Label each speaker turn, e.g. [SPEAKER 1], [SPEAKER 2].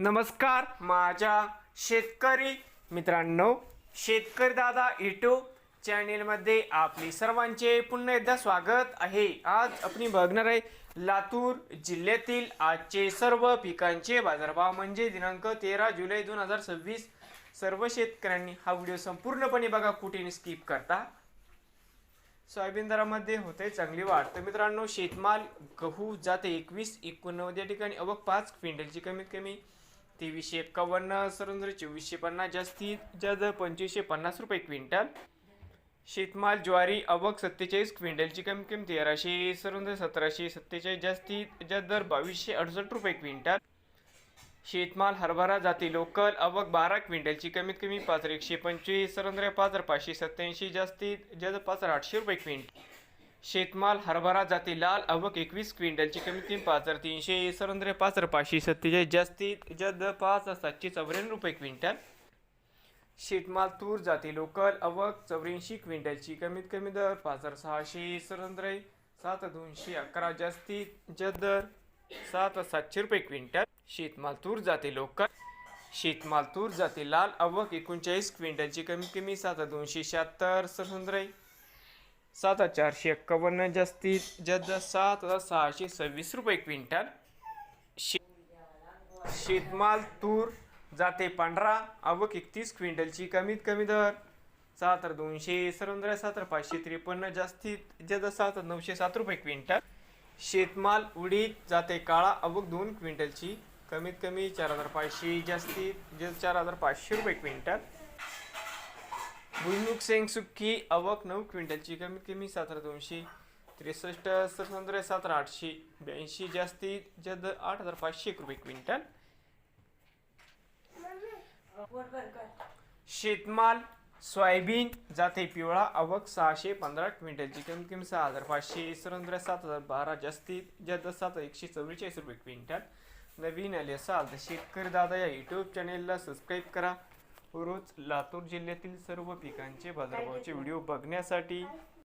[SPEAKER 1] नमस्कार माझ्या शेतकरी मित्रांनो, शेतकरी दादा यूट्यूब चॅनेलमध्ये आपले सर्वांचे पुन्हा एकदा स्वागत आहे। आज आपण बघणार आहे लातूर जिल्ह्यातील आजचे सर्व पिकांचे बाजारभाव म्हणजे दिनांक 13 जुलै 2026। सर्व शेतकऱ्यांनी हा व्हिडिओ संपूर्णपणे बघा, कुठे स्किप करता। सोयाबीन दरामध्ये होते चांगली वाढ। तर मित्रांनो, शेतमाल गहू जाते 21-89 या ठिकाणी आवक 5 क्विंटलची कमीत कमी 2351, सरासरी 2450, जास्तीत जास्त 2550 रुपये क्विंटल। शेतमाल ज्वारी आवक 47 क्विंटलची कमीत कमी 1300, सरासरी 1747, जास्तीत जास्त दर 2268 रुपये क्विंटल। शेतमाल हरभरा जाती लोकल आवक 12 क्विंटलची कमीत कमी 5125, सरासरी 5587, जास्तीत जास्त 5800 रुपये क्विंटल। शेतमाल हरभरा जाती लाल आवक 21 क्विंटलची कमीत कमी 5300, सरासरी 5547, जास्तीत जास्त 5794 रुपये क्विंटल। शेतमाल तूर जाती लोकल आवक 84 क्विंटलची कमीत कमी दर 5600, सरासरी 7211, जास्तीत जास्त दर 7700 रुपये क्विंटल। शेतमाल तूर जाती लोकल शेतमाल तूर जाती लाल आवक 39 क्विंटलची कमीत कमी 7276, सरासरी 7451, जास्तीत जास्त 7626 रुपये क्विंटल। शेतमाल तूर जाते पांढरा आवक 31 क्विंटलची कमीत कमी दर 7200, सरासरी 7553, जास्तीत जास्त 7907 रुपये क्विंटल। शेतमाल उडीद जाते काळा आवक 2 क्विंटलची कमीत कमी 4500, जास्तीत जास्त 4500 रुपये क्विंटल। भुईमुग शेंग सुक्की आवक 9 क्विंटलची कमीत कमी 7263, सरासरी 7882, जास्तीत जास्त 8500 रुपये क्विंटल। शेतमाल सोयाबीन जाते पिवळा आवक 615 क्विंटलची कमीत कमी 6500, सरासरी 7012, जास्तीत जास्त 7144 रुपये क्विंटल। नवीन आले असाल तर शेतकरी दादा या यूट्यूब चॅनेलला सबस्क्राईब करा। रोज लातूर जिल्ह्यातील सर्व पिकांचे बाजारभावाचे व्हिडिओ बघण्यासाठी।